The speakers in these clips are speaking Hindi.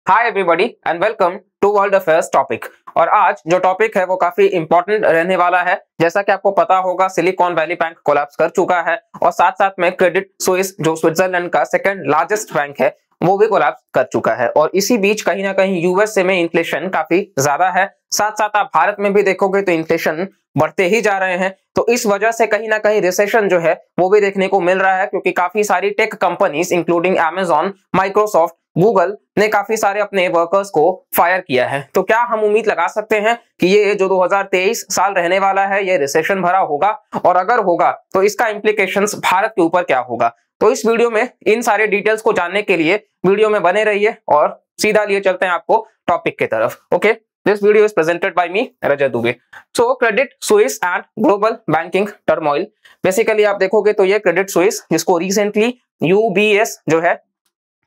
Hi everybody and welcome to world affairs topic. और आज जो टॉपिक है वो काफी इंपॉर्टेंट रहने वाला है। जैसा कि आपको पता होगा, सिलिकॉन वैली बैंक कोलैप्स कर चुका है और साथ साथ में क्रेडिट स्विस जो स्विट्जरलैंड का सेकंड लार्जेस्ट बैंक है वो भी कोलैप्स कर चुका है। और इसी बीच कहीं ना कहीं यूएसए में इन्फ्लेशन काफी ज्यादा है। साथ साथ आप भारत में भी देखोगे तो इन्फ्लेशन बढ़ते ही जा रहे हैं। तो इस वजह से कहीं ना कहीं रिसेशन जो है वो भी देखने को मिल रहा है, क्योंकि काफी सारी tech companies including Amazon, Microsoft, Google ने काफी सारे अपने वर्कर्स को फायर किया है। तो क्या हम उम्मीद लगा सकते हैं कि ये जो 2023 साल रहने वाला है ये रिसेशन भरा होगा, और अगर होगा तो इसका इम्प्लीकेशंस भारत के ऊपर क्या होगा? तो इस वीडियो में इन सारे डिटेल्स को जानने के लिए वीडियो में बने रहिए और सीधा लिए चलते हैं आपको टॉपिक की तरफ। Okay, this video is presented by me Rajat Dubey. So Credit Suisse and global banking turmoil. Basically आप देखोगे तो ये क्रेडिट स्विस, जिसको रिसेंटली यूबीएस जो है,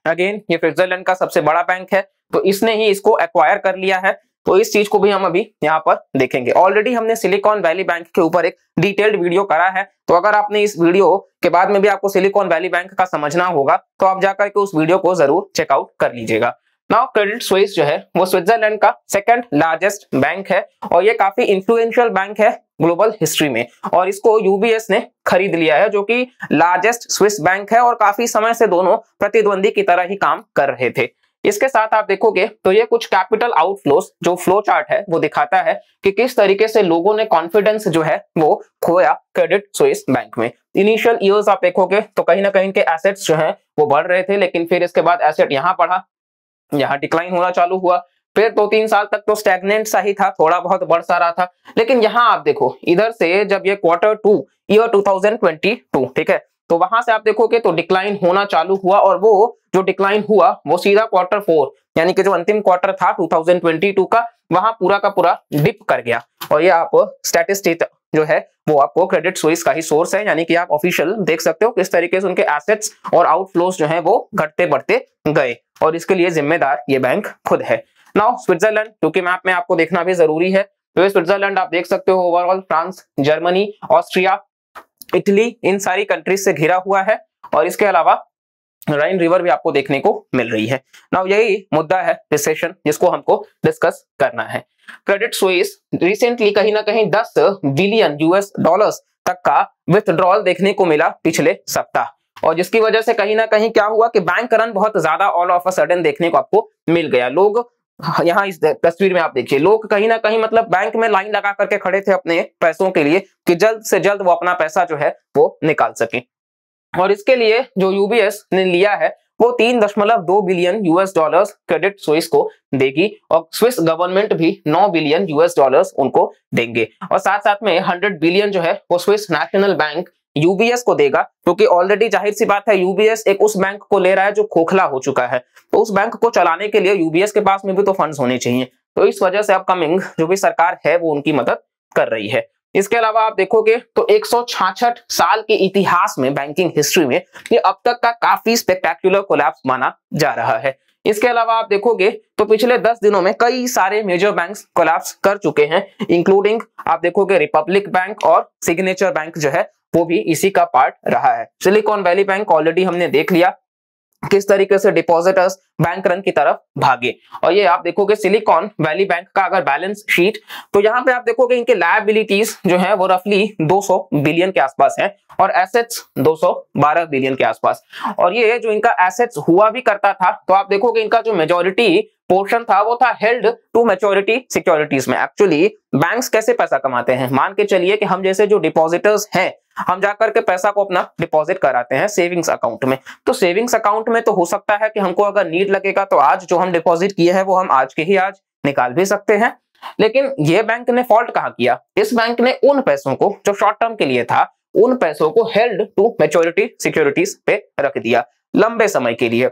अगेन ये स्विट्जरलैंड का सबसे बड़ा बैंक है, तो इसने ही इसको एक्वायर कर लिया है। तो इस चीज को भी हम अभी यहाँ पर देखेंगे। ऑलरेडी हमने सिलिकॉन वैली बैंक के ऊपर एक डिटेल्ड वीडियो करा है, तो अगर आपने इस वीडियो के बाद में भी आपको सिलिकॉन वैली बैंक का समझना होगा तो आप जाकर के उस वीडियो को जरूर चेकआउट कर लीजिएगा। नाउ क्रेडिट स्विस जो है वो स्विट्जरलैंड का सेकंड लार्जेस्ट बैंक है और ये काफी इन्फ्लुएंशियल बैंक है ग्लोबल हिस्ट्री में, और इसको यूबीएस ने खरीद लिया है जो कि लार्जेस्ट स्विस बैंक है, और काफी समय से दोनों प्रतिद्वंदी की तरह ही काम कर रहे थे। इसके साथ आप देखोगे तो ये कुछ कैपिटल आउटफ्लोस जो फ्लो चार्ट है वो दिखाता है कि किस तरीके से लोगों ने कॉन्फिडेंस जो है वो खोया क्रेडिट स्विस बैंक में। इनिशियल ईयर्स आप देखोगे तो कहीं ना कहीं इनके एसेट्स जो है वो बढ़ रहे थे, लेकिन फिर इसके बाद एसेट यहाँ बढ़ा, यहाँ डिक्लाइन होना चालू हुआ, फिर 2-3 साल तक तो स्टैग्नेंट सा ही था, थोड़ा बहुत बढ़ सा रहा था। लेकिन यहाँ आप देखो, इधर से जब ये Q2 ईयर 2022, ठीक है, तो वहां से आप देखोगे तो डिक्लाइन होना चालू हुआ, और वो जो डिक्लाइन हुआ वो सीधा Q4 यानी कि जो अंतिम क्वार्टर था 2022 का, वहां पूरा का पूरा डिप कर गया। और ये आप स्टैटिस्टिक जो है वो आपको क्रेडिट स्विस का ही सोर्स है, यानी कि आप ऑफिशियल देख सकते हो किस तरीके से उनके एसेट्स और आउटफ्लोस जो है वो घटते बढ़ते गए, और इसके लिए जिम्मेदार ये बैंक खुद है। नाउ स्विट्जरलैंड, क्योंकि मैप में आपको देखना भी जरूरी है, तो ये स्विट्जरलैंड आप देख सकते हो overall France, Germany, Austria, Italy, इन सारी कंट्रीज से घिरा हुआ है, और इसके अलावा राइन रिवर भी आपको देखने को मिल रही है। नाउ यही मुद्दा है रिसेशन जिसको हमको डिस्कस करना है। क्रेडिट स्विस रिसेंटली कहीं ना कहीं 10 बिलियन यूएस डॉलर्स तक का विथड्रॉल देखने को मिला पिछले सप्ताह, और जिसकी वजह से कहीं ना कहीं क्या हुआ कि बैंक रन बहुत ज्यादा ऑल ऑफ अ सडन देखने को आपको मिल गया। लोग यहाँ इस तस्वीर में आप देखिए, लोग कहीं ना कहीं मतलब बैंक में लाइन लगा करके खड़े थे अपने पैसों के लिए कि जल्द से जल्द वो अपना पैसा जो है वो निकाल सके। और इसके लिए जो यूबीएस ने लिया है वो 3.2 billion US dollars Credit Suisse को देगी, और स्विस गवर्नमेंट भी 9 बिलियन यूएस डॉलर्स उनको देंगे, और साथ साथ में 100 बिलियन जो है वो स्विस नेशनल बैंक यूबीएस को देगा, क्योंकि ऑलरेडी जाहिर सी बात है यूबीएस एक उस बैंक को ले रहा है जो खोखला हो चुका है, तो उस बैंक को चलाने के लिए यूबीएस के पास में भी तो फंड्स होने चाहिए। तो इस वजह से अपकमिंग जो भी सरकार है वो उनकी मदद कर रही है। इसके अलावा आप देखोगे तो 166 साल के इतिहास में बैंकिंग हिस्ट्री में ये अब तक का काफी स्पेक्टेक्युलर कोलैप्स माना जा रहा है। इसके अलावा आप देखोगे तो पिछले 10 दिनों में कई सारे मेजर बैंक्स कोलैप्स कर चुके हैं, इंक्लूडिंग आप देखोगे रिपब्लिक बैंक और सिग्नेचर बैंक जो है वो भी इसी का पार्ट रहा है। सिलिकॉन वैली बैंक ऑलरेडी हमने देख लिया किस तरीके से डिपॉजिटर्स बैंक रन की तरफ भागे, और ये आप देखोगे सिलिकॉन वैली बैंक का अगर बैलेंस शीट, तो यहाँ पे आप देखोगे इनके लायबिलिटीज जो है वो रफली 200 बिलियन के आसपास है, और एसेट्स 212 बिलियन के आसपास। और ये जो इनका एसेट्स हुआ भी करता था, तो आप देखोगे इनका जो मेजॉरिटी पोर्शन था वो था हेल्ड टू मैच्योरिटी सिक्योरिटीज में। एक्चुअली बैंक्स कैसे पैसा कमाते हैं, मान के चलिए कि हम जैसे जो डिपॉजिटर्स हैं, हम जाकर के पैसा को अपना डिपॉजिट कराते हैं सेविंग्स अकाउंट में, तो सेविंग्स अकाउंट में तो हो सकता है कि हमको अगर नीड लगेगा तो आज जो हम डिपॉजिट किए हैं वो हम आज के ही आज निकाल भी सकते हैं। लेकिन ये बैंक ने फॉल्ट कहाँ किया, इस बैंक ने उन पैसों को जो शॉर्ट टर्म के लिए था उन पैसों को हेल्ड टू मैच्योरिटी सिक्योरिटीज पे रख दिया लंबे समय के लिए।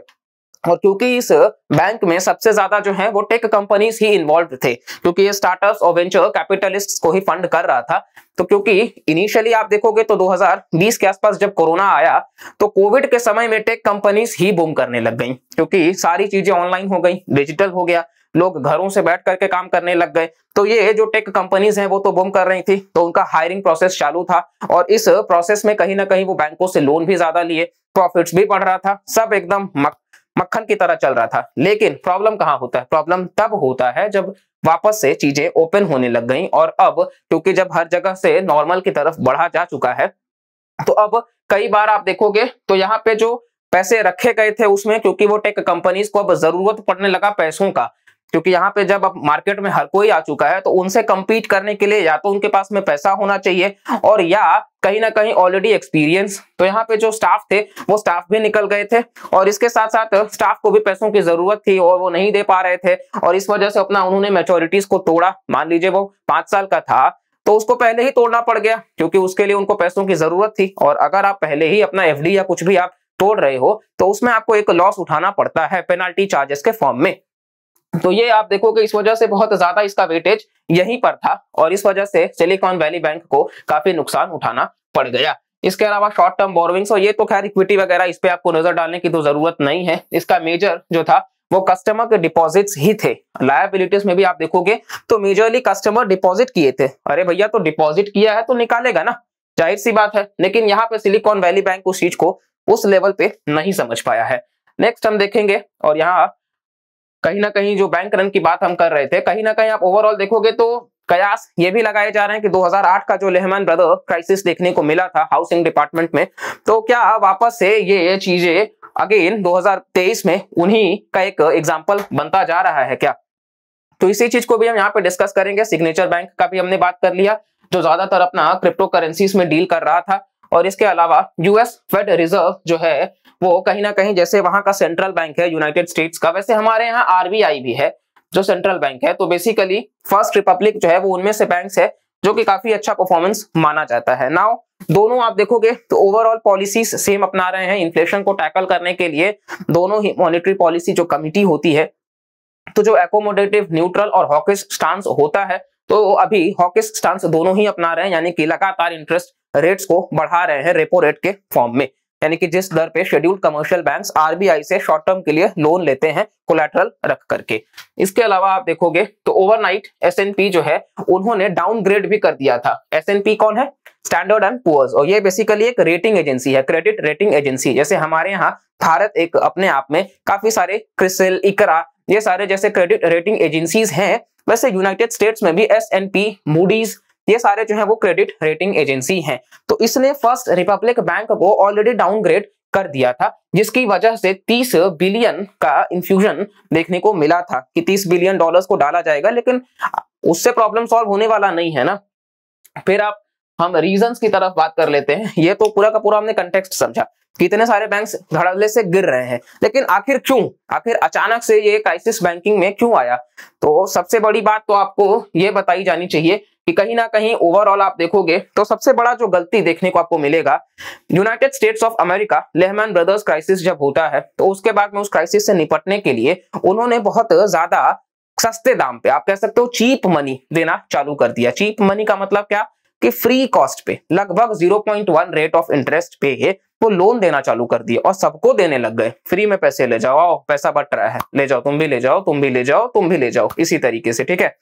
और क्योंकि इस बैंक में सबसे ज्यादा जो है वो टेक कंपनीज ही इन्वॉल्व थे, क्योंकि ये स्टार्टअप्स और वेंचर कैपिटलिस्ट्स को ही फंड कर रहा था। तो क्योंकि इनिशियली आप देखोगे तो 2020 के आसपास जब कोरोना आया तो कोविड के समय में टेक कंपनीज ही बूम करने लग गई, क्योंकि सारी चीजें ऑनलाइन हो गई, डिजिटल हो गया, लोग घरों से बैठ करके काम करने लग गए। तो ये जो टेक कंपनीज हैं वो तो बूम कर रही थी, तो उनका हायरिंग प्रोसेस चालू था, और इस प्रोसेस में कहीं ना कहीं वो बैंकों से लोन भी ज्यादा लिए, प्रॉफिट्स भी बढ़ रहा था, सब एकदम मक्खन की तरह चल रहा था। लेकिन प्रॉब्लम कहाँ होता है? प्रॉब्लम तब होता है जब वापस से चीजें ओपन होने लग गई, और अब क्योंकि जब हर जगह से नॉर्मल की तरफ बढ़ा जा चुका है, तो अब कई बार आप देखोगे तो यहाँ पे जो पैसे रखे गए थे उसमें, क्योंकि वो टेक कंपनीज को अब जरूरत पड़ने लगा पैसों का, क्योंकि यहाँ पे जब अब मार्केट में हर कोई आ चुका है, तो उनसे compete करने के लिए या तो उनके पास में पैसा होना चाहिए, और या कहीं ना कहीं ऑलरेडी एक्सपीरियंस। तो यहाँ पे जो स्टाफ थे वो स्टाफ भी निकल गए थे, और इसके साथ साथ स्टाफ को भी पैसों की जरूरत थी और वो नहीं दे पा रहे थे, और इस वजह से अपना उन्होंने मैच्योरिटीज को तोड़ा। मान लीजिए वो 5 साल का था तो उसको पहले ही तोड़ना पड़ गया, क्योंकि उसके लिए उनको पैसों की जरूरत थी। और अगर आप पहले ही अपना एफडी या कुछ भी आप तोड़ रहे हो तो उसमें आपको एक लॉस उठाना पड़ता है पेनल्टी चार्जेस के फॉर्म में। तो ये आप देखोगे इस वजह से बहुत ज्यादा इसका वेटेज यहीं पर था, और इस वजह से सिलिकॉन वैली बैंक को काफी नुकसान उठाना पड़ गया। इसके अलावा शॉर्ट टर्म बोरोविंग्स, और ये तो खैर इक्विटी वगैरह इस पे आपको नजर डालने की तो जरूरत नहीं है। इसका मेजर जो था वो कस्टमर के डिपॉजिट्स ही थे। लायबिलिटीज में भी आप देखोगे तो मेजरली कस्टमर डिपॉजिट किए थे। अरे भैया, तो डिपॉजिट किया है तो निकालेगा ना, जाहिर सी बात है। लेकिन यहाँ पे सिलिकॉन वैली बैंक उस चीज को उस लेवल पे नहीं समझ पाया है। नेक्स्ट हम देखेंगे, और यहाँ कहीं ना कहीं जो बैंक रन की बात हम कर रहे थे, कहीं ना कहीं आप ओवरऑल देखोगे तो कयास ये भी लगाए जा रहे हैं कि 2008 का जो लेहमैन ब्रदर क्राइसिस देखने को मिला था हाउसिंग डिपार्टमेंट में, तो क्या वापस से ये चीजें अगेन 2023 में उन्हीं का एक एग्जांपल बनता जा रहा है क्या? तो इसी चीज को भी हम यहाँ पे डिस्कस करेंगे। सिग्नेचर बैंक का भी हमने बात कर लिया, जो ज्यादातर अपना क्रिप्टो करेंसीज में डील कर रहा था, और इसके अलावा यूएस फेड रिजर्व जो है वो कहीं ना कहीं जैसे वहां का सेंट्रल बैंक है यूनाइटेड स्टेट्स का, वैसे हमारे यहाँ आरबीआई भी है जो सेंट्रल बैंक है। तो बेसिकली फर्स्ट रिपब्लिक जो है वो उनमें से बैंक्स है जो कि काफी अच्छा परफॉर्मेंस माना जाता है। नाउ दोनों आप देखोगे तो ओवरऑल पॉलिसीज सेम अपना रहे हैं इन्फ्लेशन को टैकल करने के लिए। दोनों ही मॉनेटरी पॉलिसी जो कमिटी होती है, तो जो एकोमोडेटिव, न्यूट्रल और हॉकिश स्टांस होता है, तो अभी हॉकिश स्टांस दोनों ही अपना रहे हैं, यानी कि लगातार इंटरेस्ट रेट्स को बढ़ा रहे हैं रेपो रेट के फॉर्म में, यानी कि जिस दर पे शेड्यूल्ड कमर्शियल बैंक्स आरबीआई से शॉर्ट टर्म के लिए लोन लेते हैं कोलैटरल रख करके। इसके अलावा आप देखोगे तो ओवरनाइट एसएनपी जो है उन्होंने डाउनग्रेड भी कर दिया था। एसएनपी कौन है? स्टैंडर्ड एंड पुअर्स, और ये बेसिकली एक रेटिंग एजेंसी है, क्रेडिट रेटिंग एजेंसी। जैसे हमारे यहाँ भारत एक अपने आप में काफी सारे क्रिसिल, इकरा, ये सारे जैसे क्रेडिट रेटिंग एजेंसीज हैं, वैसे यूनाइटेड स्टेट्स में भी एसएनपी, मूडीज, ये सारे जो है वो क्रेडिट रेटिंग एजेंसी हैं। तो इसने फर्स्ट रिपब्लिक बैंक को ऑलरेडी डाउनग्रेड कर दिया था, जिसकी वजह से 30 बिलियन का इंफ्यूजन देखने को मिला था कि 30 बिलियन डॉलर्स को डाला जाएगा, लेकिन उससे प्रॉब्लम सॉल्व होने वाला नहीं है ना। फिर हम रीजंस की तरफ बात कर लेते हैं। ये तो पूरा का पूरा हमने कंटेक्स्ट समझा, कितने सारे बैंक्स धड़ल्ले से गिर रहे हैं, लेकिन आखिर क्यों, आखिर अचानक से ये क्राइसिस बैंकिंग में क्यों आया? तो सबसे बड़ी बात तो आपको ये बताई जानी चाहिए कि कहीं ना कहीं ओवरऑल आप देखोगे तो सबसे बड़ा जो गलती देखने को आपको मिलेगा, United states of America Lehman brothers crisis जब होता है तो उसके बाद में उस क्राइसिस से निपटने के लिए उन्होंने बहुत ज्यादा सस्ते दाम पे, आप कह सकते हो चीप मनी देना चालू कर दिया। चीप मनी का मतलब क्या कि फ्री कॉस्ट पे, लगभग 0.1 रेट ऑफ इंटरेस्ट पे वो लोन देना चालू कर दिए, और सबको देने लग गए। फ्री में पैसे ले जाओ, पैसा बट रहा है, ले जाओ, तुम भी ले जाओ, तुम भी ले जाओ, तुम भी ले जाओ, इसी तरीके से, ठीक है।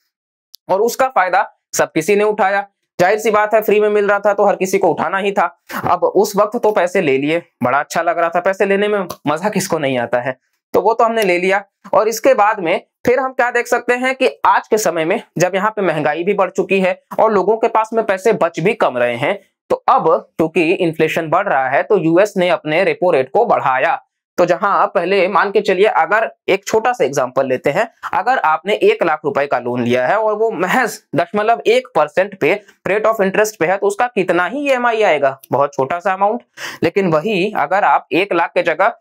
और उसका फायदा सब किसी ने उठाया। जाहिर सी बात है, फ्री में मिल रहा था तो हर किसी को उठाना ही था। अब उस वक्त तो पैसे ले लिए, बड़ा अच्छा लग रहा था, पैसे लेने में मजा किसको नहीं आता है, तो वो तो हमने ले लिया। और इसके बाद में फिर हम क्या देख सकते हैं कि आज के समय में जब यहाँ पे महंगाई भी बढ़ चुकी है और लोगों के पास में पैसे बच भी कम रहे हैं, तो अब क्योंकि इन्फ्लेशन बढ़ रहा है तो यूएस ने अपने रेपो रेट को बढ़ाया। तो जहां पहले मान के चलिए, अगर एक छोटा सा एग्जांपल लेते हैं, अगर आपने 1 लाख रुपए का लोन लिया है और वो महज 0.1% पे रेट ऑफ इंटरेस्ट पे है, तो उसका कितना ही ईएमआई आएगा, बहुत छोटा सा अमाउंट। लेकिन वही अगर आप 1 लाख के जगह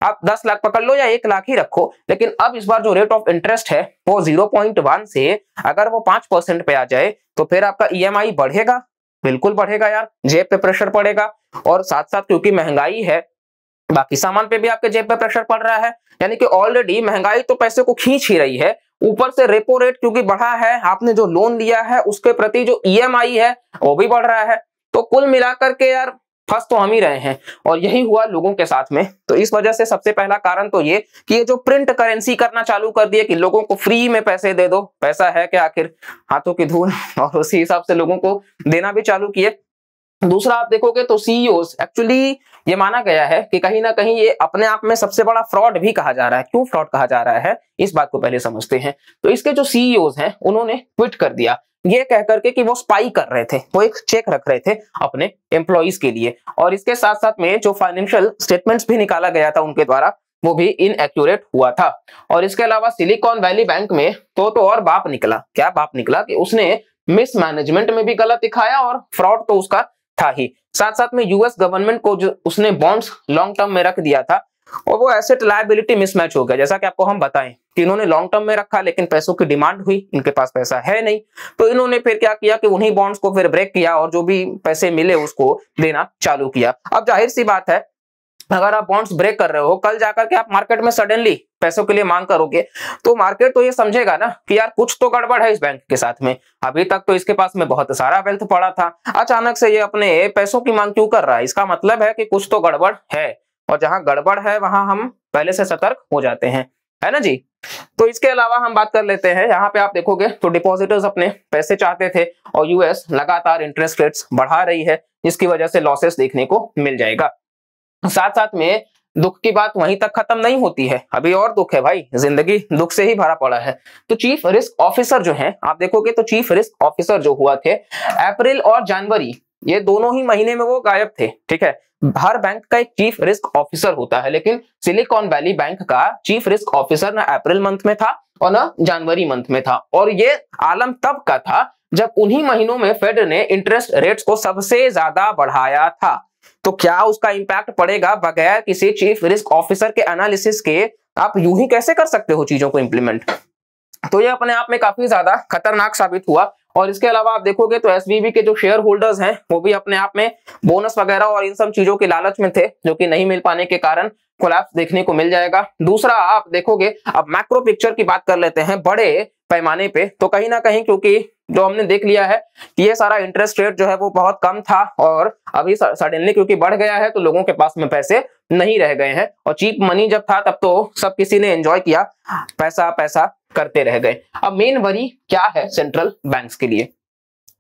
आप 10 लाख पकड़ लो या 1 लाख ही रखो, लेकिन अब इस बार जो रेट ऑफ इंटरेस्ट है वो 0.1 से अगर वो 5% पे आ जाए तो फिर आपका ईएमआई बढ़ेगा, बिल्कुल बढ़ेगा यार, जेब पे प्रेशर पड़ेगा। और साथ साथ क्योंकि महंगाई है, बाकी सामान पे भी आपके जेब पे प्रेशर पड़ रहा है, यानी कि ऑलरेडी महंगाई तो पैसे को खींच ही रही है, ऊपर से रेपो रेट क्योंकि बढ़ा है, आपने जो लोन लिया है उसके प्रति जो ईएमआई है वो भी बढ़ रहा है। तो कुल मिलाकर के यार फंस तो हम ही रहे हैं, और यही हुआ लोगों के साथ में। तो इस वजह से सबसे पहला कारण तो ये कि ये जो प्रिंट करेंसी करना चालू कर दिए कि लोगों को फ्री में पैसे दे दो, पैसा है क्या आखिर, हाथों की धूल, और उसी हिसाब से लोगों को देना भी चालू किए। दूसरा आप देखोगे तो सीईओज, एक्चुअली ये माना गया है कि कहीं ना कहीं ये अपने आप में सबसे बड़ा फ्रॉड भी कहा जा रहा है। क्यों फ्रॉड कहा जा रहा है, इस बात को पहले समझते हैं। तो इसके जो सीईओज हैं उन्होंने ट्वीट कर दिया ये कह करके कि वो स्पाई कर रहे थे, वो एक चेक रख रहे थे अपने एम्प्लॉइज के लिए, और इसके साथ साथ में जो फाइनेंशियल स्टेटमेंट्स भी निकाला गया था उनके द्वारा वो भी इनएक्यूरेट हुआ था। और इसके अलावा सिलिकॉन वैली बैंक में तो और बाप निकला, क्या बाप निकला कि उसने मिसमैनेजमेंट में भी गलत दिखाया और फ्रॉड तो उसका था ही, साथ साथ में यूएस गवर्नमेंट को जो उसने बॉन्ड्स लॉन्ग टर्म में रख दिया था और वो एसेट लायबिलिटी मिसमैच हो गया। जैसा कि आपको हम बताएं कि इन्होंने लॉन्ग टर्म में रखा लेकिन पैसों की डिमांड हुई, इनके पास पैसा है नहीं, तो इन्होंने फिर क्या किया कि उन्हीं बॉन्ड्स को फिर ब्रेक किया और जो भी पैसे मिले उसको देना चालू किया। अब जाहिर सी बात है अगर आप बॉन्ड्स ब्रेक कर रहे हो, कल जाकर के आप मार्केट में सडनली पैसों के लिए मांग करोगे तो मार्केट तो ये समझेगा ना कि यार कुछ तो गड़बड़ है इस बैंक के साथ में। अभी तक तो इसके पास में बहुत सारा वेल्थ पड़ा था, अचानक से ये अपने पैसों की मांग क्यों कर रहा है, इसका मतलब है कि कुछ तो गड़बड़ है, और जहां गड़बड़ है वहां हम पहले से सतर्क हो जाते हैं, है ना जी। तो इसके अलावा हम बात कर लेते हैं, यहाँ पे आप देखोगे तो डिपॉजिटर्स अपने पैसे चाहते थे और यूएस लगातार इंटरेस्ट रेट्स बढ़ा रही है जिसकी वजह से लॉसेस देखने को मिल जाएगा। साथ साथ में दुख की बात वहीं तक खत्म नहीं होती है, अभी और दुख है भाई, जिंदगी दुख से ही भरा पड़ा है। तो चीफ रिस्क ऑफिसर जो है आप देखोगे तो चीफ रिस्क ऑफिसर जो हुआ थे अप्रैल और जनवरी ये दोनों ही महीने में वो गायब थे, ठीक है। हर बैंक का एक चीफ रिस्क ऑफिसर होता है लेकिन सिलिकॉन वैली बैंक का चीफ रिस्क ऑफिसर ना अप्रैल मंथ में था और ना जनवरी मंथ में था, और ये आलम तब का था जब उन्हीं महीनों में फेड ने इंटरेस्ट रेट्स को सबसे ज्यादा बढ़ाया था। तो क्या उसका इंपैक्ट पड़ेगा बगैर किसी चीफ रिस्क ऑफिसर के एनालिसिस के, आप यूं ही कैसे कर सकते हो चीजों को इंप्लीमेंट। तो ये अपने आप में काफी ज्यादा खतरनाक साबित हुआ। और इसके अलावा आप देखोगे तो एसवीबी के जो शेयर होल्डर्स हैं वो भी अपने आप में बोनस वगैरह और इन सब चीजों के लालच में थे जो कि नहीं मिल पाने के कारण कोलैप्स देखने को मिल जाएगा। दूसरा आप देखोगे, अब मैक्रो पिक्चर की बात कर लेते हैं बड़े पैमाने पे, तो कहीं ना कहीं क्योंकि जो हमने देख लिया है कि ये सारा इंटरेस्ट रेट जो है वो बहुत कम था और अभी सडनली क्योंकि बढ़ गया है तो लोगों के पास में पैसे नहीं रह गए हैं, और चीप मनी जब था तब तो सब किसी ने एंजॉय किया, पैसा पैसा करते रह गए। अब मेन वरी क्या है सेंट्रल बैंक्स के लिए,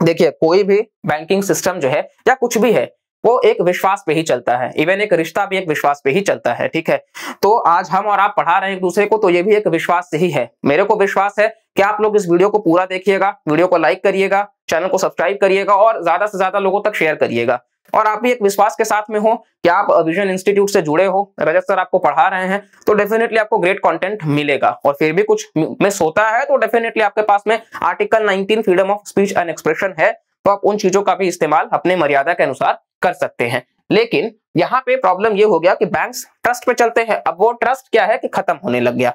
देखिए कोई भी बैंकिंग सिस्टम जो है या कुछ भी है वो एक विश्वास पे ही चलता है, इवन एक रिश्ता भी एक विश्वास पे ही चलता है, ठीक है। तो आज हम और आप पढ़ा रहे हैं एक दूसरे को तो ये भी एक विश्वास से ही है। मेरे को विश्वास है कि आप लोग इस वीडियो को पूरा देखिएगा, वीडियो को लाइक करिएगा, चैनल को सब्सक्राइब करिएगा और ज्यादा से ज्यादा लोगों तक शेयर करिएगा। और आप भी एक विश्वास के साथ में हो कि आप विजन इंस्टीट्यूट से जुड़े हो, रजत सर आपको पढ़ा रहे हैं तो डेफिनेटली आपको ग्रेट कंटेंट मिलेगा। और फिर भी कुछ मिस होता है तो डेफिनेटली आपके पास में article 19 freedom of speech and expression है, तो आप उन चीजों का भी इस्तेमाल अपने मर्यादा के अनुसार कर सकते हैं। लेकिन यहाँ पे प्रॉब्लम ये हो गया कि बैंक्स ट्रस्ट पे चलते हैं, अब वो ट्रस्ट क्या है कि खत्म होने लग गया।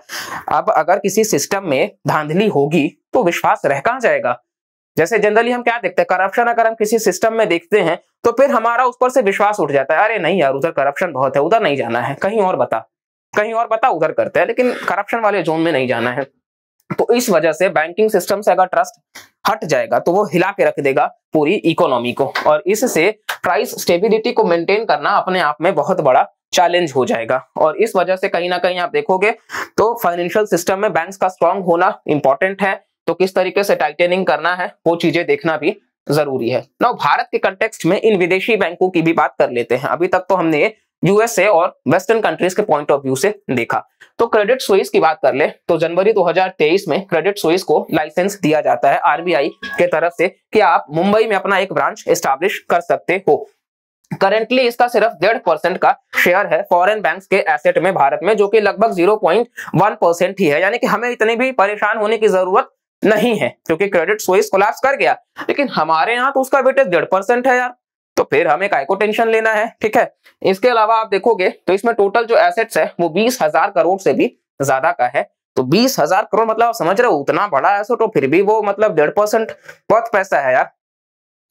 अब अगर किसी सिस्टम में धांधली होगी तो विश्वास रह कहां जाएगा। जैसे जनरली हम क्या देखते हैं, करप्शन अगर हम किसी सिस्टम में देखते हैं तो फिर हमारा उस पर से विश्वास उठ जाता है, अरे नहीं यार उधर करप्शन बहुत है, उधर नहीं जाना है, कहीं और बता उधर करते हैं, लेकिन करप्शन वाले जोन में नहीं जाना है। तो इस वजह से बैंकिंग सिस्टम से अगर ट्रस्ट हट जाएगा तो वो हिला के रख देगा पूरी इकोनॉमी को, और इससे प्राइस स्टेबिलिटी को मेंटेन करना अपने आप में बहुत बड़ा चैलेंज हो जाएगा। और इस वजह से कहीं ना कहीं आप देखोगे तो फाइनेंशियल सिस्टम में बैंक्स का स्ट्रांग होना इंपॉर्टेंट है, तो किस तरीके से टाइटनिंग करना है वो चीजें देखना भी जरूरी है। नाउ भारत के कंटेक्स्ट में इन विदेशी बैंकों की भी बात कर लेते हैं। अभी तक तो हमने यूएसए और वेस्टर्न कंट्रीज के पॉइंट ऑफ व्यू से देखा, तो क्रेडिट स्विस की बात कर ले तो जनवरी 2023 में क्रेडिट स्विस को लाइसेंस दिया जाता है आरबीआई के तरफ से कि आप मुंबई में अपना एक ब्रांच एस्टैब्लिश कर सकते हो। करेंटली इसका सिर्फ 1.5% का शेयर है फॉरेन बैंक्स के एसेट में भारत में, जो कि लगभग 0.1% ही है, यानी कि हमें इतनी भी परेशान होने की जरूरत नहीं है क्योंकि क्रेडिट स्विस कोलैप्स कर गया, लेकिन हमारे यहाँ तो उसका वेटेज 1.5% है यार, तो फिर हमें काय को टेंशन लेना है, ठीक है। इसके अलावा आप देखोगे तो इसमें टोटल जो एसेट्स है वो 20,000 करोड़ से भी ज्यादा का है। तो 20,000 करोड़ मतलब आप समझ रहे हो उतना बड़ा एसेट, तो फिर भी वो मतलब 1.5% बहुत पैसा है यार।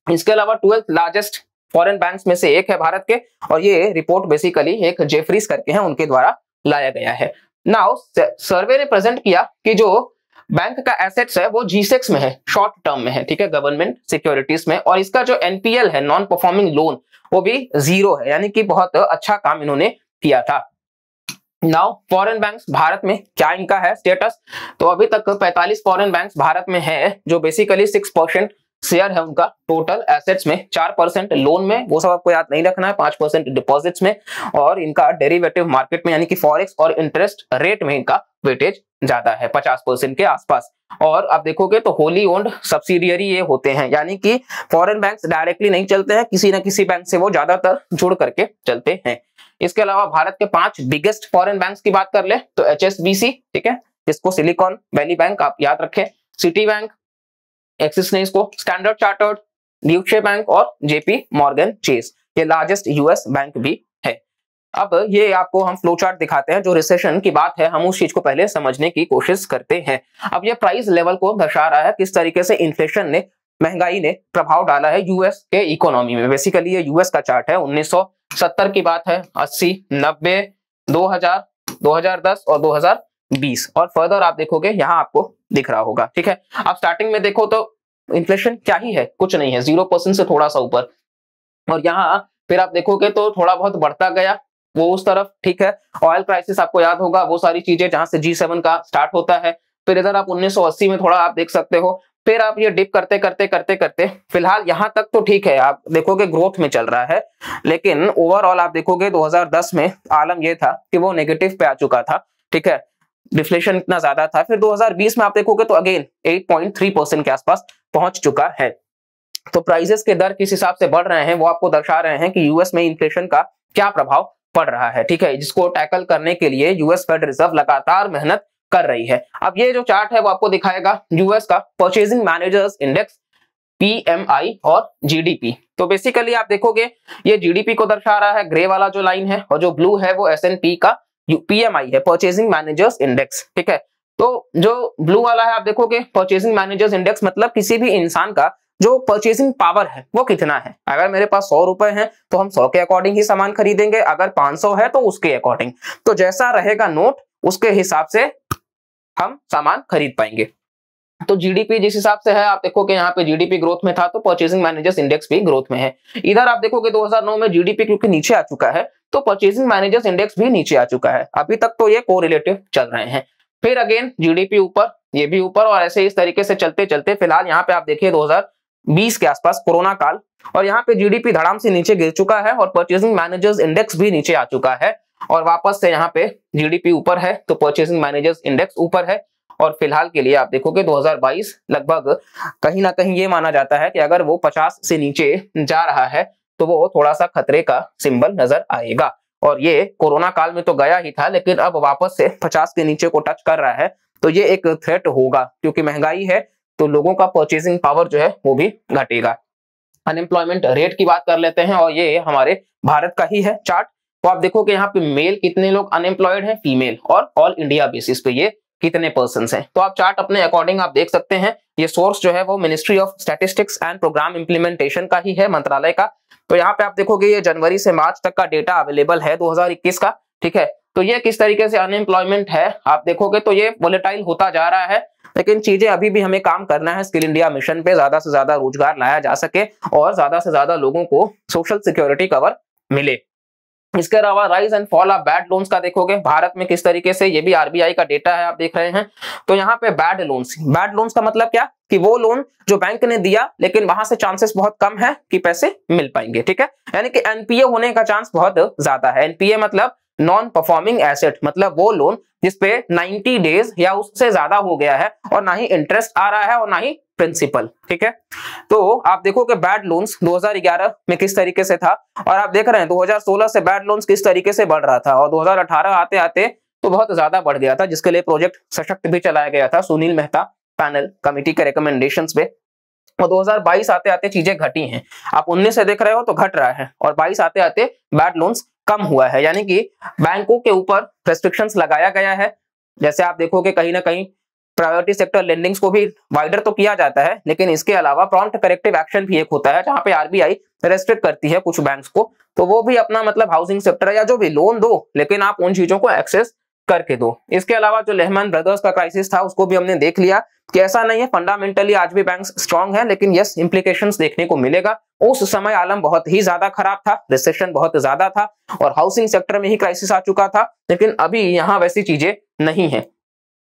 इसके अलावा 12th लार्जेस्ट फॉरेन बैंक्स में से एक है भारत के, और ये रिपोर्ट बेसिकली एक जेफरीज करके है उनके द्वारा लाया गया है। नाउ सर्वे ने प्रेजेंट किया कि जो बैंक का एसेट्स है वो G6 में है, शॉर्ट टर्म में है, ठीक है, गवर्नमेंट सिक्योरिटीज में, और इसका जो एनपीएल है नॉन परफॉर्मिंग लोन वो भी 0 है, यानी कि बहुत अच्छा काम इन्होंने किया था। नाउ फॉरेन बैंक्स भारत में क्या इनका है स्टेटस, तो अभी तक 45 फॉरेन बैंक्स भारत में है जो बेसिकली 6% शेयर है उनका टोटल एसेट्स में, 4% लोन में, वो सब आपको याद नहीं रखना है, 5% डिपॉजिट्स में, और इनका डेरिवेटिव मार्केट में यानी कि फॉरेक्स और इंटरेस्ट रेट में इनका वेटेज ज्यादा है 50% के आसपास। और आप देखोगे तो होली ओन्ड सब्सिडियरी ये होते हैं, यानी कि फॉरेन बैंक्स डायरेक्टली नहीं चलते हैं, किसी ना किसी बैंक से वो ज्यादातर जुड़ करके चलते हैं। इसके अलावा भारत के 5 बिगेस्ट फॉरेन बैंक्स की बात कर ले तो HSBC, ठीक है, जिसको सिलिकॉन वैली बैंक आप याद रखें, सिटी बैंक, एक्सिस नहीं इसको, स्टैंडर्ड चार्टर्ड, ड्यूशे बैंक और JP मॉर्गन चेस, ये लार्जेस्ट US बैंक भी है। अब ये आपको हम फ्लो चार्ट दिखाते हैं, जो रिसेशन की बात है हम उस चीज को पहले समझने की कोशिश करते हैं। अब ये प्राइस लेवल को दर्शा रहा है किस तरीके से इन्फ्लेशन ने, महंगाई ने प्रभाव डाला है US के इकोनॉमी में। बेसिकली ये US का चार्ट है, 1970 की बात है, 80, 90, 2000, 2010 और 2020, और फर्दर आप देखोगे यहाँ आपको दिख रहा होगा, ठीक है। आप स्टार्टिंग में देखो तो इन्फ्लेशन क्या ही है, कुछ नहीं है, 0% से थोड़ा सा ऊपर, और यहाँ फिर आप देखोगे तो थोड़ा बहुत बढ़ता गया वो उस तरफ, ठीक है। ऑयल क्राइसिस आपको याद होगा, वो सारी चीजें जहां से G7 का स्टार्ट होता है। फिर इधर आप 1980 में थोड़ा आप देख सकते हो, फिर आप ये डिप करते करते करते करते फिलहाल यहाँ तक तो ठीक है, आप देखोगे ग्रोथ में चल रहा है, लेकिन ओवरऑल आप देखोगे 2010 में आलम ये था कि वो नेगेटिव पे आ चुका था, ठीक है, डिफ्लेशन इतना ज्यादा था। फिर 2020 में आप देखोगे तो अगेन 8.3% के आसपास पहुंच चुका है। तो प्राइसेस के दर किस हिसाब से बढ़ रहे हैं वो आपको दर्शा रहे हैं कि यूएस में इन्फ्लेशन का क्या प्रभाव पड़ रहा है, ठीक है, जिसको टैकल करने के लिए यूएस फेड रिजर्व लगातार मेहनत कर रही है। अब ये जो चार्ट है वो आपको दिखाएगा यूएस का परचेजिंग मैनेजर्स इंडेक्स, PMI और GDP। तो बेसिकली आप देखोगे ये GDP को दर्शा रहा है, ग्रे वाला जो लाइन है, और जो ब्लू है वो S&P का PMI है, परचेजिंग मैनेजर्स इंडेक्स, ठीक है। तो जो ब्लू वाला है आप देखोगे परचेजिंग मैनेजर्स इंडेक्स, मतलब किसी भी इंसान का जो परचेजिंग पावर है वो कितना है। अगर मेरे पास 100 रुपए हैं तो हम 100 के अकॉर्डिंग ही सामान खरीदेंगे, अगर 500 है तो उसके अकॉर्डिंग, तो जैसा रहेगा नोट उसके हिसाब से हम सामान खरीद पाएंगे। तो GDP जिस हिसाब से है आप देखोगे यहाँ पे GDP ग्रोथ में था तो परचेजिंग मैनेजर्स इंडेक्स भी ग्रोथ में है। इधर आप देखोगे 2009 में GDP क्योंकि नीचे आ चुका है तो परचेजिंग मैनेजर्स इंडेक्स भी नीचे आ चुका है। अभी तक तो ये कोरिलेटिव चल रहे हैं, फिर अगेन GDP ऊपर, ये भी ऊपर, और ऐसे इस तरीके से चलते चलते फिलहाल यहाँ पे आप देखिए 2020 के आसपास कोरोना काल, और यहाँ पे GDP धड़ाम से नीचे गिर चुका है और परचेजिंग मैनेजर्स इंडेक्स भी नीचे आ चुका है, और वापस से यहाँ पे GDP ऊपर है तो परचेजिंग मैनेजर्स इंडेक्स ऊपर है। और फिलहाल के लिए आप देखोगे 2022 लगभग कहीं ना कहीं ये माना जाता है कि अगर वो 50 से नीचे जा रहा है तो वो थोड़ा सा खतरे का सिंबल नजर आएगा, और ये कोरोना काल में तो गया ही था लेकिन अब वापस से 50 के नीचे को टच कर रहा है, तो ये एक थ्रेट होगा क्योंकि महंगाई है तो लोगों का परचेजिंग पावर जो है वो भी घटेगा। अनएम्प्लॉयमेंट रेट की बात कर लेते हैं, और ये हमारे भारत का ही है चार्ट। तो आप देखोगे यहाँ पे मेल कितने लोग अनएम्प्लॉयड हैं, फीमेल, और ऑल इंडिया बेसिस पे ये कितने पर्सन हैं। तो आप चार्ट अपने अकॉर्डिंग आप देख सकते हैं। ये सोर्स जो है वो ministry of statistics and programme implementation का ही है, मंत्रालय का। तो यहाँ पे आप देखोगे ये जनवरी से मार्च तक का डेटा अवेलेबल है 2021 का, ठीक है। तो ये किस तरीके से अनएम्प्लॉयमेंट है आप देखोगे तो ये वोलेटाइल होता जा रहा है, लेकिन चीजें अभी भी हमें काम करना है स्किल इंडिया मिशन पे, ज्यादा से ज्यादा रोजगार लाया जा सके और ज्यादा से ज्यादा लोगों को सोशल सिक्योरिटी कवर मिले। इसके अलावा rise and fall of bad loans का देखोगे भारत में किस तरीके से, ये भी RBI का डेटा है आप देख रहे हैं। तो यहाँ पे बैड लोन्स का मतलब क्या कि वो लोन जो बैंक ने दिया लेकिन वहां से चांसेस बहुत कम है कि पैसे मिल पाएंगे, ठीक है, यानी कि NPA होने का चांस बहुत ज्यादा है। NPA मतलब नॉन परफॉर्मिंग एसेट, मतलब वो लोन जिसपे 90 डेज या उससे ज्यादा हो गया है और ना ही इंटरेस्ट आ रहा है और ना ही प्रिंसिपल, ठीक है। तो आप देखो कि बैड लोन्स 2011 में किस तरीके से था, और आप देख रहे हैं 2016 से बैड लोन्स किस तरीके से बढ़ रहा था, और 2018 आते आते तो बहुत ज्यादा बढ़ गया था, जिसके लिए प्रोजेक्ट सशक्त भी चलाया गया था सुनील मेहता पैनल कमिटी के रिकमेंडेशंस पे। और 2022 आते आते चीजें घटी हैं, आप 19 से देख रहे हो तो घट रहा है, और 22 आते आते बैड लोन्स कम हुआ है, यानी कि बैंकों के ऊपर रेस्ट्रिक्शंस लगाया गया है। जैसे आप देखोगे कहीं ना कहीं प्रायोरिटी सेक्टर लेंडिंग्स को भी वाइडर तो किया जाता है, लेकिन इसके अलावा प्रॉम्प्ट करेक्टिव एक्शन भी एक होता है जहां पे RBI रेस्ट्रिक्ट करती है कुछ बैंक्स को, तो वो भी अपना मतलब हाउसिंग सेक्टर या जो भी लोन दो लेकिन आप उन चीजों को एक्सेस करके दो। इसके अलावा जो लेहमैन ब्रदर्स का क्राइसिस था उसको भी हमने देख लिया कि ऐसा नहीं है, फंडामेंटली आज भी बैंक्स स्ट्रांग है, लेकिन यस इंप्लीकेशंस देखने को मिलेगा। उस समय आलम बहुत ही ज्यादा खराब था, रिसेशन बहुत ज्यादा था और हाउसिंग सेक्टर में ही क्राइसिस आ चुका था, लेकिन अभी यहाँ वैसी चीजें नहीं है।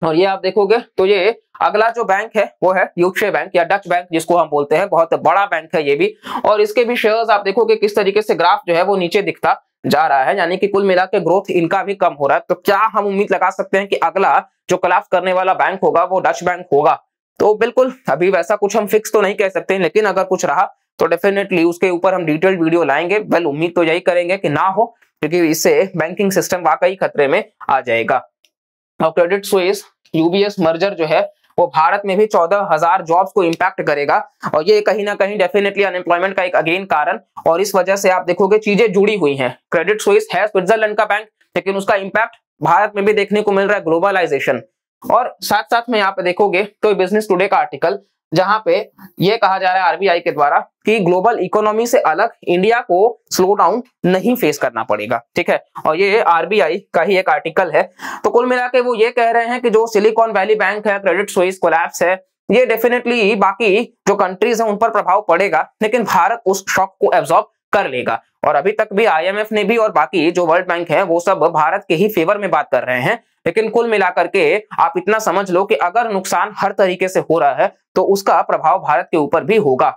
और ये आप देखोगे तो ये अगला जो बैंक है वो है यूके बैंक या डच बैंक जिसको हम बोलते हैं, बहुत बड़ा बैंक है ये भी। और इसके भी शेयर्स आप देखोगे किस तरीके से ग्राफ जो है वो नीचे दिखता जा रहा है, यानी कि कुल मिला के ग्रोथ इनका भी कम हो रहा है। तो क्या हम उम्मीद लगा सकते हैं कि अगला जो कोलैप्स करने वाला बैंक होगा वो डच बैंक होगा? तो बिल्कुल अभी वैसा कुछ हम फिक्स तो नहीं कह सकते, लेकिन अगर कुछ रहा तो डेफिनेटली उसके ऊपर हम डिटेल्ड वीडियो लाएंगे। वेल उम्मीद तो यही करेंगे कि ना हो, क्योंकि इससे बैंकिंग सिस्टम वाकई खतरे में आ जाएगा। और क्रेडिट स्विस यूबीएस मर्जर जो है वो भारत में भी 14,000 जॉब्स को इंपैक्ट करेगा, और ये कहीं ना कहीं डेफिनेटली अनएम्प्लॉयमेंट का एक अगेन कारण। और इस वजह से आप देखोगे चीजें जुड़ी हुई हैं। क्रेडिट स्विस है स्विट्जरलैंड का बैंक, लेकिन उसका इंपैक्ट भारत में भी देखने को मिल रहा है, ग्लोबलाइजेशन। और साथ साथ में यहाँ पे देखोगे तो बिजनेस टुडे का आर्टिकल जहां पे ये कहा जा रहा है आरबीआई के द्वारा कि ग्लोबल इकोनॉमी से अलग इंडिया को स्लो डाउन नहीं फेस करना पड़ेगा, ठीक है। और ये आरबीआई का ही एक आर्टिकल है। तो कुल मिला के वो ये कह रहे हैं कि जो सिलिकॉन वैली बैंक है, क्रेडिट स्विस कोलैप्स है, ये डेफिनेटली बाकी जो कंट्रीज हैं उन पर प्रभाव पड़ेगा, लेकिन भारत उस शॉक को एब्जॉर्ब कर लेगा। और अभी तक भी आईएमएफ ने भी और बाकी जो वर्ल्ड बैंक है वो सब भारत के ही फेवर में बात कर रहे हैं। लेकिन कुल मिलाकर के आप इतना समझ लो कि अगर नुकसान हर तरीके से हो रहा है तो उसका प्रभाव भारत के ऊपर भी होगा।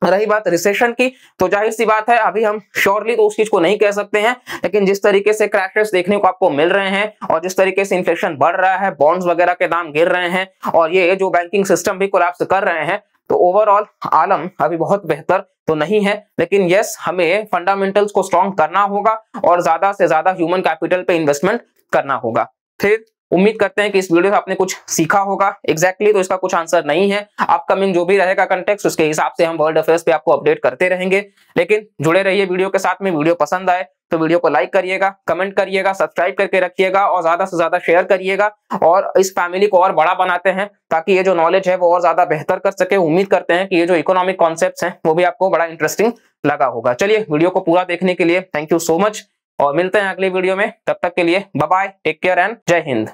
रही बात रिसेशन की, तो जाहिर सी बात है अभी हम श्योरली तो उस चीज को नहीं कह सकते हैं, लेकिन जिस तरीके से क्रैशेस देखने को आपको मिल रहे हैं और जिस तरीके से इन्फ्लेशन बढ़ रहा है, बॉन्ड्स वगैरह के दाम गिर रहे हैं और ये जो बैंकिंग सिस्टम भी कोलैप्स कर रहे हैं, तो ओवरऑल आलम अभी बहुत बेहतर तो नहीं है। लेकिन यस, हमें फंडामेंटल्स को स्ट्रॉन्ग करना होगा और ज्यादा से ज्यादा ह्यूमन कैपिटल पे इन्वेस्टमेंट करना होगा। फिर उम्मीद करते हैं कि इस वीडियो से आपने कुछ सीखा होगा। एग्जैक्टली तो इसका कुछ आंसर नहीं है, अपकमिंग जो भी रहेगा कंटेक्स्ट उसके हिसाब से हम वर्ल्ड अफेयर्स पे आपको अपडेट करते रहेंगे। लेकिन जुड़े रहिए वीडियो के साथ में। वीडियो पसंद आए तो वीडियो को लाइक करिएगा, कमेंट करिएगा, सब्सक्राइब करके रखिएगा और ज्यादा से ज्यादा शेयर करिएगा। और इस फैमिली को और बड़ा बनाते हैं ताकि ये जो नॉलेज है वो और ज्यादा बेहतर कर सके। उम्मीद करते हैं कि ये जो इकोनॉमिक कॉन्सेप्ट्स हैं वो भी आपको बड़ा इंटरेस्टिंग लगा होगा। चलिए, वीडियो को पूरा देखने के लिए थैंक यू सो मच और मिलते हैं अगले वीडियो में। तब तक के लिए bye bye, take care and जय हिंद।